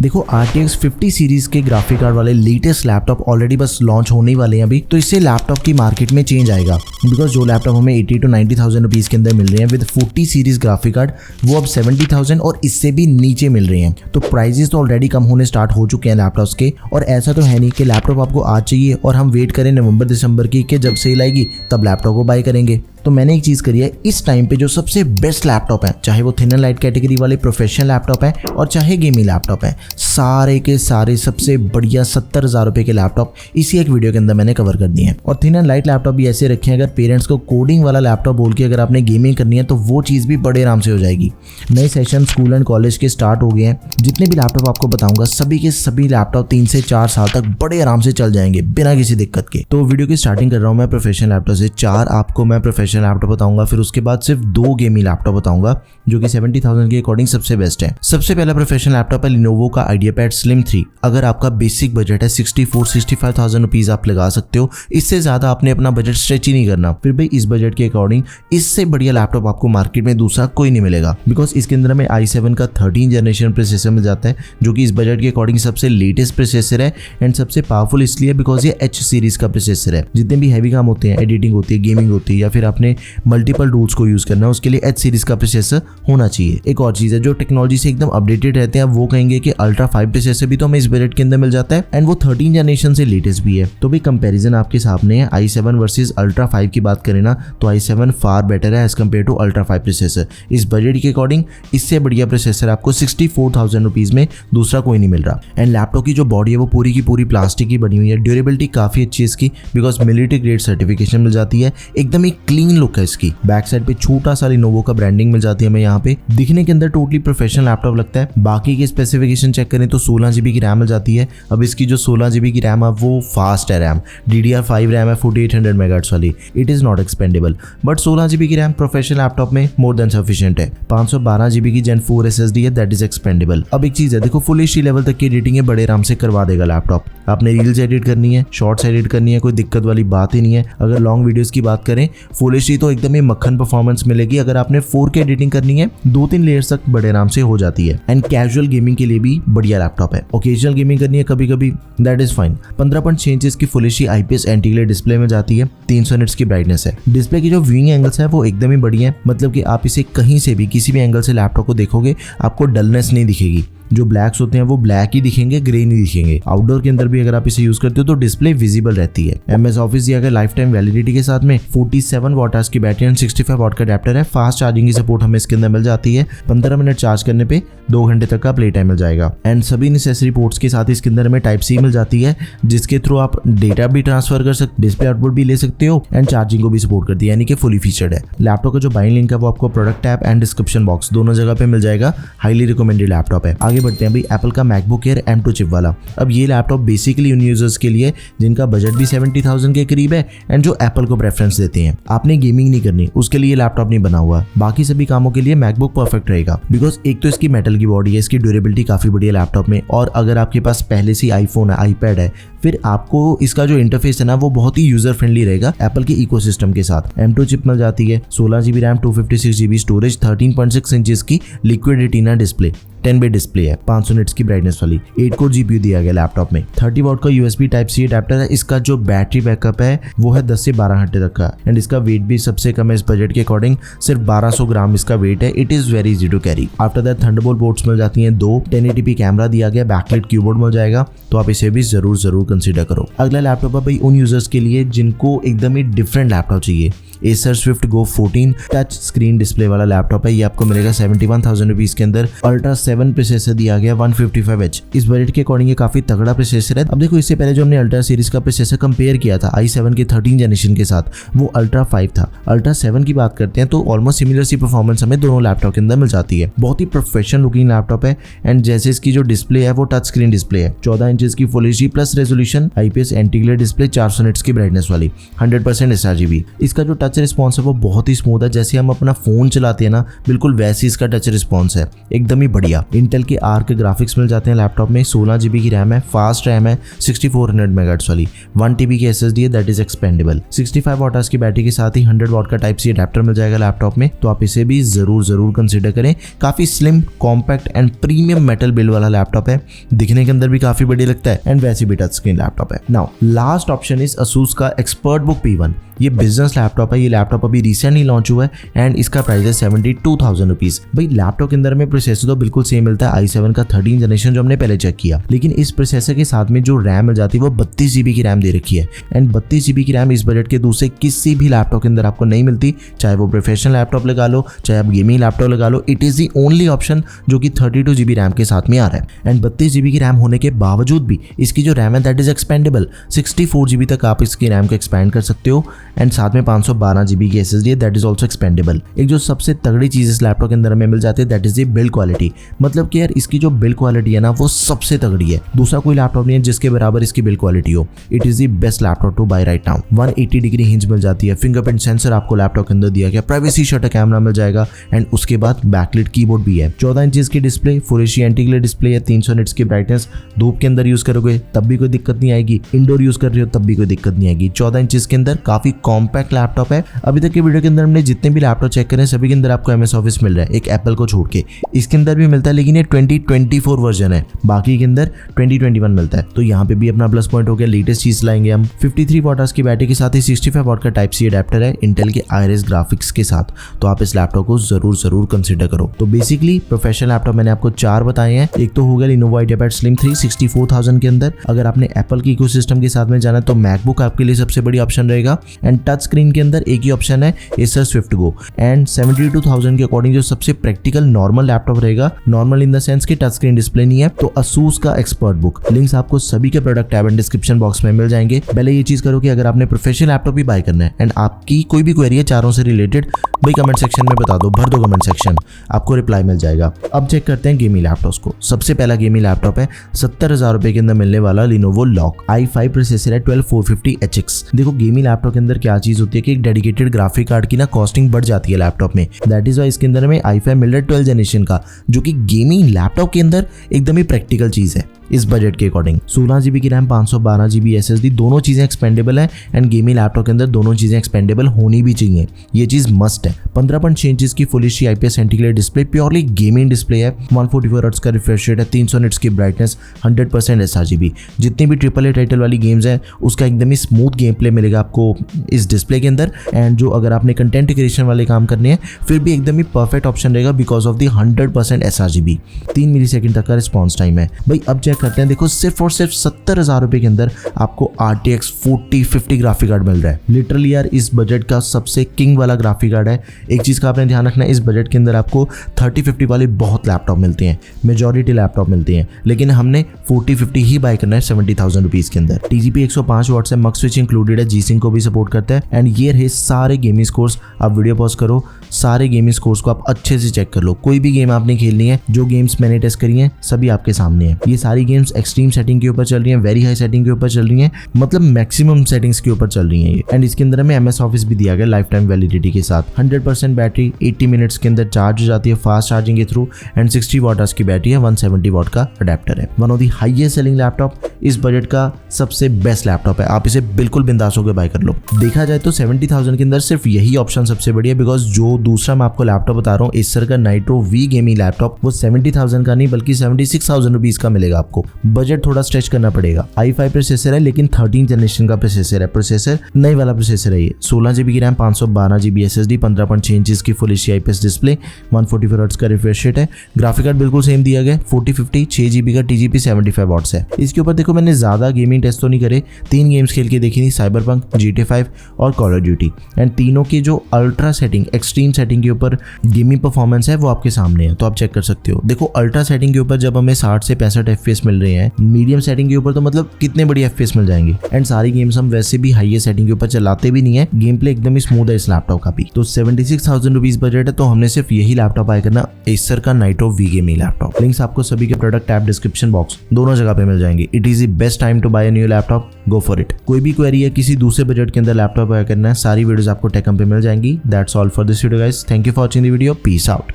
देखो RTX 50 series के graphic card वाले लेटेस्ट लैपटॉप ऑलरेडी बस लॉन्च होने वाले हैं अभी, तो इससे लैपटॉप की मार्केट में चेंज आएगा। बिकॉज जो लैपटॉप हमें 80 to 90,000 रुपीज़ के अंदर मिल रहे हैं विद 40 सीरीज ग्राफिक कार्ड, वो अब 70,000 और इससे भी नीचे मिल रहे हैं। तो प्राइजेस तो ऑलरेडी कम होने स्टार्ट हो चुके हैं लैपटॉप्स के। और ऐसा तो है नहीं कि लैपटॉप आपको आज चाहिए और हम वेट करें नवंबर दिसंबर की कि जब सेल आएगी तब लैपटॉप को बाय करेंगे। तो मैंने एक चीज़ करी है, इस टाइम पे जो सबसे बेस्ट लैपटॉप है, चाहे वो थिन एंड लाइट कैटेगरी वाले प्रोफेशनल लैपटॉप है और चाहे गेमिंग लैपटॉप है, सारे के सारे सबसे बढ़िया 70,000 रुपये के लैपटॉप इसी एक वीडियो के अंदर मैंने कवर कर दिए हैं। और थिन एंड लाइट लैपटॉप भी ऐसे रखे हैं, अगर पेरेंट्स को कोडिंग वाला लैपटॉप बोल के अगर आपने गेमिंग करनी है तो वो चीज़ भी बड़े आराम से हो जाएगी। नए सेशन स्कूल एंड कॉलेज के स्टार्ट हो गए हैं। जितने भी लैपटॉप आपको बताऊंगा सभी के सभी लैपटॉप 3 से 4 साल तक बड़े आराम से चल जाएंगे बिना किसी दिक्कत के। तो वीडियो की स्टार्टिंग कर रहा हूँ मैं प्रोफेशनल लैपटॉप से। 4 आपको मैं प्रोफेशनल लैपटॉप बताऊंगा, फिर उसके बाद सिर्फ 2 गेमिंग लैपटॉप बताऊंगा जो कि 70,000 के अकॉर्डिंग सबसे बेस्ट है। सबसे पहला प्रोफेशनल लैपटॉप है लिनोवो का आइडियापैड स्लिम 3। अगर आपका बेसिक बजट है 64-65,000 रुपीज आप लगा सकते हो, इससे ज्यादा आपने अपना बजट स्ट्रेच ही नहीं करना। फिर भाई इस बजट के अकॉर्डिंग इससे बढ़िया लैपटॉप आपको मार्केट में दूसरा कोई नहीं मिलेगा। बिकॉज इसके अंदर हमें i7 का 13 जनरेशन प्रोसेसर मिल जाता है जो कि इस बजट के अकॉर्डिंग सबसे लेटेस्ट प्रोसेसर है एंड सबसे पावरफुल इसलिए बिकॉज ये H सीरीज का प्रोसेसर है। जितने भी हैवी काम होते हैं, एडिटिंग होती है, गेमिंग होती है या फिर आपने मल्टीपल टूल्स को यूज करना है, उसके लिए H सीरीज का प्रोसेसर होना चाहिए। एक और चीज है, जो टेक्नोलॉजी से एकदम अपडेटेड रहते हैं वो कहेंगे कि अल्ट्रा 5 प्रोसेसर भी तो हमें इस बजट के अंदर मिल जाता है एंड वो 13 जनरेशन से लेटेस्ट भी है। तो भी कंपैरिजन आपके सामने है, i7 वर्सेस अल्ट्रा 5 की बात करें ना तो i7 फार बेटर है as compare to ultra 5 processor. इस बजट के अकॉर्डिंग इससे बढ़िया प्रोसेसर आपको 64,000 रुपीज में दूसरा कोई नहीं मिल रहा। एंड लैपटॉप की जो बॉडी है वो पूरी की पूरी प्लास्टिक की बनी हुई है। ड्यूरेबिलिटी काफी अच्छी है इसकी बिकॉज मिलिट्री ग्रेड सर्टिफिकेशन मिल जाती है। एकदम ही क्लीन लुक है इसकी। बैक साइड पे छोटा सा लिनोवो का ब्रांडिंग मिल जाती है हमें यहाँ पे। दिखने के अंदर टोटली प्रोफेशनल लैपटॉप लगता है। बाकी के स्पेसिफिकेशन चेक करें तो 16 GB की रैम मिल जाती है। अब इसकी जो 16 GB की रैम है वो फास्ट है रैम, DDR5 रैम है 4800 MHz वाली। It is not expandable but 16 GB की रैम प्रोफेशनल लैपटॉप में मोर देन सफिशिएंट है। 512 GB की Gen 4 SSD है, दैट इज एक्सपेंडेबल। अब एक चीज है, देखो फुल HD लेवल तक की एडिटिंग है बड़े आराम से करवा देगा लैपटॉप। आपने रील्स एडिट करनी है, शॉर्ट्स एडिट करनी है, कोई दिक्कत वाली बात ही नहीं है। अगर लॉन्ग वीडियोस की बात करें फुल HD तो एकदम ही मक्खन परफॉर्मेंस मिलेगी। अगर आपने 4K एडिटिंग करनी है 2-3 लेयर्स तक बड़े आराम से हो जाती है। एंड कैजुअल गेमिंग के लिए भी बढ़िया लैपटॉप है। ओकेजनल गेमिंग करनी है कभी कभी, दैट इज फाइन। 15.6 इंचेस की full HD IPS anti glare display में जाती है। 300 निट्स की ब्राइटनेस है। डिस्प्ले की जो व्यूइंग एंगल्स है वो एकदम ही बढ़िया है, मतलब कि आप इसे कहीं से भी किसी भी एंगल से लैपटॉप को देखोगे आपको डलनेस नहीं दिखेगी। जो ब्लैक्स होते हैं वो ब्लैक ही दिखेंगे, ग्रे नहीं दिखेंगे। आउटडोर के अंदर भी अगर आप इसे यूज करते हो तो डिस्प्ले विजिबल रहती है। MS ऑफिस दिया गया लाइफ टाइम वैलिडिटी के साथ में। 47 वॉट की बैटरी एंड 65 वॉट का अडेप्टर है। फास्ट चार्जिंग की सपोर्ट हमें इसके अंदर मिल जाती है। 15 मिनट चार्ज करने पे 2 घंटे तक का प्ले टाइम मिल जाएगा। एंड सभी नेसेसरी पोर्ट्स के साथ इसके अंदर हमें Type-C मिल जाती है जिसके थ्रू आप डेटा भी ट्रांसफर कर सकते, डिस्प्ले आउटपुट भी ले सकते हो एंड चार्जिंग को भी सपोर्ट करती है, यानी कि फुली फीचर्ड है। लैपटॉप का जो बाइंग लिंक है वो आपको product tab and description box दोनों जगह पे मिल जाएगा। हाईली रिकमेंडेड लैपटॉप है। आगे बढ़ते हैं भाई Apple MacBook air M2 chip वाला। अब ये लैपटॉप बेसिकली उन यूजर्स के लिए जिनका बजट भी 70,000 के करीब है एंड जो एप्पल को प्रेफरेंस देते हैं। आपने गेमिंग नहीं करनी उसके लिए लैपटॉप नहीं बना हुआ, बाकी सभी कामों के लिए मैकबुक परफेक्ट रहेगा। बिकॉज एक तो इसकी मेटल की बॉडी है, इसकी ड्यूरेबिलिटी काफी बढ़िया लैपटॉप में। और अगर आपके पास पहले से आईफोन है, आईपैड है, फिर आपको इसका जो इंटरफेस है ना वो बहुत ही यूजर फ्रेंडली रहेगा एप्पल के इकोसिस्टम के साथ। M2 चिप मिल जाती है। 16 GB RAM, 256 GB storage, 13.6 inches की liquid retina display, 10-bit display है, 500 निट्स की ब्राइटनेस वाली। 8 कोर GPU दिया गया लैपटॉप में। 30 वॉट का USB Type-C अडेप्टर है। इसका जो बैटरी बैकअप है वो है 10 से 12 घंटे तक का एंड इसका वेट भी सबसे कम है इस बजट के अकॉर्डिंग, सिर्फ 1200 ग्राम इसका वेट है। It is very easy to carry. After that Thunderbolt ports मिल जाती हैं 2। 1080p कैमरा दिया गया, बैकलाइट कीबोर्ड मिल जाएगा, तो आप इसे भी जरूर कंसिडर करो। अगला लैपटॉप है भाई उन यूजर्स के लिए जिनको एकदम ही डिफरेंट लैपटॉप चाहिए। Acer Swift Go 14 touch screen display वाला लैपटॉप है। ये आपको मिलेगा 71,000 रुपीज के अंदर। अल्ट्रा 7 प्रोसेसर दिया गया 155H। इस बजट के अकॉर्डिंग ये काफी तगड़ा प्रोसेसर है। अब देखो इससे पहले जो हमने अल्ट्रा सीरीज का प्रोसेसर कंपेयर किया था i7 के 13 जनरेशन के साथ, वो अल्ट्रा 5 था। अल्ट्रा 7 की बात करते हैं तो ऑलमोस्ट सिमिलर सी परफॉर्मेंस हमें दोनों लैपटॉप के अंदर मिल जाती है। बहुत ही प्रोफेशनल लुकिंग लैपटॉप है एंड जैसे इसकी जो डिस्प्ले है वो टच स्क्रीन डिस्प्ले है। 14 इंचेस की full HD plus resolution IPS anti glare display, 400 nits की ब्राइटनेस वाली, 100% sRGB। इसका जो टच टच रिस्पॉन्स है वो बहुत ही स्मूथ है, जैसे हम अपना फोन चलाते हैं ना बिल्कुल वैसे इसका टच रिस्पॉन्स है, एकदम ही बढ़िया। इंटेल के आर्क ग्राफिक्स मिल जाते हैं लैपटॉप में, 16 GB की रैम है, फास्ट रैम है, 6400 मेगाहर्ट्ज वाली, 1 TB की SSD है दैट इज एक्सपेंडेबल, 65 वाट की बैटरी के साथ ही 100 वाट का टाइप सी अडेप्टर मिल जाएगा लैपटॉप में, तो आप इसे भी जरूर कंसिडर करें। काफी slim, compact and premium metal build वाला लैपटॉप है, दिखने के अंदर भी काफी बढ़िया लगता है एंड वैसे भी टच स्क्रीन लैपटॉप है। Now last option is ASUS का ExpertBook P1। ये बिजनेस लैपटॉप है, ये लैपटॉप अभी रिसेंटली लॉन्च हुआ है एंड इसका प्राइस है 72,000 रुपीज। भाई लैपटॉप के अंदर में प्रोसेसर तो बिल्कुल सेम मिलता है, i7 का 13 जनरेशन जो हमने पहले चेक किया, लेकिन इस प्रोसेसर के साथ में जो रैम मिल जाती है वो 32 GB की रैम दे रखी है एंड 32 GB की रैम इस बजट के दूसरे किसी भी लैपटॉप के अंदर आपको नहीं मिलती, चाहे वो प्रोफेशनल लैपटॉप लगा लो, चाहे आप गेमिंग लैपटॉप लगा लो, it is the only option जो कि 32 GB रैम के साथ में आ रहा है एंड 32 GB की रैम होने के बावजूद भी इसकी जो रैम है दैट इज एक्सपेंडेबल, 64 GB तक आप इसकी रैम को एक्सपेंड कर सकते हो एंड साथ में 512 GB की SSD है दैट इज ऑल्सो एक्सपेंडेबल। एक जो सबसे तगड़ी चीज इस लैपटॉप के अंदर हमें मिल जाती है that is the build quality, मतलब कि यार इसकी जो बिल्ड क्वालिटी है ना वो सबसे तगड़ी है, दूसरा कोई लैपटॉप नहीं है जिसके बराबर इसकी बिल्ड क्वालिटी हो। It is the best laptop to buy right now. 180 degree hinge मिल जाती है, फिंगरप्रिंट सेंसर आपको लैपटॉप के अंदर दिया गया, प्राइवेसी शटर कैमरा मिल जाएगा एंड उसके बाद बैकलिट कीबोर्ड भी है, 14 इंच की display, full HD anti glare display है, 300 निट्स की ब्राइटनेस, धूप के अंदर यूज करोगे तब भी कोई दिक्कत नहीं आएगी, इंडोर यूज कर रहे हो तब भी कोई दिक्कत नहीं आएगी। 14 इंच के अंदर काफी कॉम्पैक्ट लैपटॉप है। अभी तक के वीडियो के अंदर हमने जितने भी लैपटॉप चेक करे सभी के अंदर आपको MS ऑफिस मिल रहा है, एक एप्पल को छोड़ के, इसके अंदर भी मिलता है लेकिन ये 2024 वर्जन है, बाकी के अंदर 2021 मिलता है, तो यहाँ पे भी अपना प्लस पॉइंट हो गया, लेटेस्ट चीज लाएंगे हम। 53 वाट की बैटरी के साथ ही 65 वाट का टाइप सी अडेप्टर है इंटेल के Iris ग्राफिक्स के साथ, तो आप इस लैपटॉप को जरूर कंसिडर करो। तो बेसिकली प्रोफेशनल लैपटॉप मैंने आपको 4 बताए हैं, एक तो हो गया Lenovo IdeaPad Slim 3 64,000 के अंदर। अगर आपने एप्पल की इकोसिस्टम के साथ में जाना है तो मैकबुक आपके लिए सबसे बड़ी ऑप्शन रहेगा एंड टच स्क्रीन के अंदर एक ही ऑप्शन है Acer Swift Go एंड 72,000 के अकॉर्डिंग जो सबसे प्रैक्टिकल नॉर्मल लैपटॉप रहेगा, नॉर्मल इन द सेंस कि टच स्क्रीन डिस्प्ले नहीं है, तो ASUS का ExpertBook। लिंक्स आपको सभी के product tab and description box में मिल जाएंगे। पहले ये चीज करो कि अगर आपने प्रोफेशनल लैपटॉप भी बाय करना है एंड आपकी कोई भी क्वेरी है चारों से रिलेटेड, भाई कमेंट सेक्शन में बता दो, भर दो कमेंट सेक्शन, आपको रिप्लाई मिल जाएगा। अब चेक करते हैं गेमिंग लैपटॉप्स को। सबसे पहला गेमिंग लैपटॉप है 70,000 रुपए के अंदर मिलने वाला Lenovo Lock i5 प्रोसेसर है 12450HX। देखो गेमिंग लैपटॉप के अंदर क्या चीज होती है कि एक डेडिकेटेड ग्राफिक कार्ड की ना कॉस्टिंग बढ़ जाती है लैपटॉप में, दैट इज वाई इसके अंदर में i5 मिल रहा है 12 जनरेशन का, जो कि गेमिंग लैपटॉप के अंदर एकदम ही प्रैक्टिकल चीज है इस बजट के अकॉर्डिंग। 16 GB की रैम, 512 GB SSD, दोनों चीजें एक्सपेंडेबल है एंड गेमिंग लैपटॉप के अंदर दोनों चीजें एक्सपेंडेबल होनी भी चाहिए, ये चीज मस्ट है। 15.6 इंच की full HD IPS anti glare display, purely gaming display है, 144 हर्ट्ज का रिफ्रेश रेट है, 300 निट्स की ब्राइटनेस, 100% sRGB। जितनी भी AAA टाइटल वाली गेम्स हैं उसका एकदम ही स्मूथ गेम प्ले मिलेगा आपको इस डिस्प्ले के अंदर एंड जो अगर आपने कंटेंट क्रिएशन वाले काम करने हैं फिर भी एकदम ही परफेक्ट ऑप्शन रहेगा because of the 100% sRGB। 3 millisecond तक का रिस्पॉन्स टाइम है। भाई अब चेक करते हैं, देखो सिर्फ और सिर्फ 70,000 रुपए के अंदर आपको RTX 4050 ग्राफिक कार्ड मिल रहा है। लिटरली यार इस बजट का सबसे किंग वाला ग्राफिक कार्ड है। एक चीज का आपने ध्यान रखना है, इस बजट के अंदर आपको 3050 वाले बहुत लैपटॉप मिलते हैं, मेजॉरिटी लैपटॉप मिलते हैं, लेकिन हमने 4050 ही बाय करना है 70,000 रुपीज के अंदर। TGP 105 वाट से मक्स स्विच इंक्लूडेड है, G-Sync को भी सपोर्ट करता है एंड ये रहे सारे गेमिंग स्कोर्स। आप वीडियो पॉज करो, सारे गेमिंग स्कोर्स को आप अच्छे से चेक कर लो। कोई भी गेम आपने खेलनी है, जो गेम्स मैंने टेस्ट करी हैं सभी आपके सामने है। ये सारी गेम्स एक्सट्रीम सेटिंग के ऊपर चल रही हैं, वेरी हाई सेटिंग के ऊपर चल रही हैं, मतलब मैक्सिमम सेटिंग्स के ऊपर चल रही हैं ये। एंड इसके अंदर हमें MS ऑफिस भी दिया गया लाइफ टाइम वैलिडिटी के साथ। 100% बैटरी 80 मिनट्स के अंदर चार्ज हो जाती है फास्ट चार्जिंग के थ्रू एंड 60 वाट की बैटरी है, 170 वाट का अडेप्टर है। One of the highest selling laptop, इस बजट का सबसे बेस्ट लैपटॉप है, आप इसे बिल्कुल बिंदास होकर बाय कर लो। देखा जाए तो 70,000 के अंदर सिर्फ यही ऑप्शन सबसे बढ़िया, बिकॉज जो दूसरा मैं आपको लैपटॉप बता रहा हूँ एसर का नाइट्रो V गेमिंग लैपटॉप, वो 70,000 का नहीं बल्कि 76,000 रुपीज का मिलेगा आपको। बजट थोड़ा स्ट्रेच करना पड़ेगा। i5 प्रोसेसर है लेकिन 13 जनरेशन का प्रोसेसर है, प्रोसेसर नई वाला प्रोसेसर है ये। 16 GB की रैम, 512 GB SSD, 15.6 इंच की full HD IPS display, 144 hertz का रिफ्रेश रेट है। ग्राफिक कार्ड बिल्कुल सेम दिया गया, 4050 6 GB का TGP 75 वाट्स है। इसके ऊपर देखो मैंने ज्यादा गेमिंग टेस्ट तो नहीं करे, 3 गेम्स खेल के देखी थी, साइबरपंक, GTA 5 और कॉल ऑफ ड्यूटी, एंड तीनों की जो अल्ट्रा सेटिंग, एक्सट्रीम सेटिंग के ऊपर गेमिंग परफॉर्मेंस है वो आपके सामने है, तो आप चेक कर सकते हो। देखो अल्ट्रा सेटिंग के ऊपर जब हमें 60 से 65 FPS FPS मिल रहे हैं, मीडियम सेटिंग के ऊपर तो मतलब कितने बड़ी FPS मिल जाएंगे। एंड सारी गेम्स हम वैसे भी हाईएस्ट सेटिंग के ऊपर चलाते भी नहीं है, गेम प्ले एकदम ही स्मूथ है इस लैपटॉप का भी। तो 76,000 रुपीज बजट है, तो हमने सिर्फ यही लैपटॉप बाय करना, एसर का नाइट्रो V-Gaming लैपटॉप। लिंक्स आपको सभी के प्रोडक्ट टैब, डिस्क्रिप्शन बॉक्स दोनों जगह पे मिल जाएंगे। It is the best time to buy a new laptop, go for it. कोई भी क्वेरी है किसी दूसरे बजट के अंदर लैपटॉप बाय करना है, सारी वीडियोस आपको टेक हब पे मिल जाएंगी। That's all for this video guys, thank you for watching the video, peace out.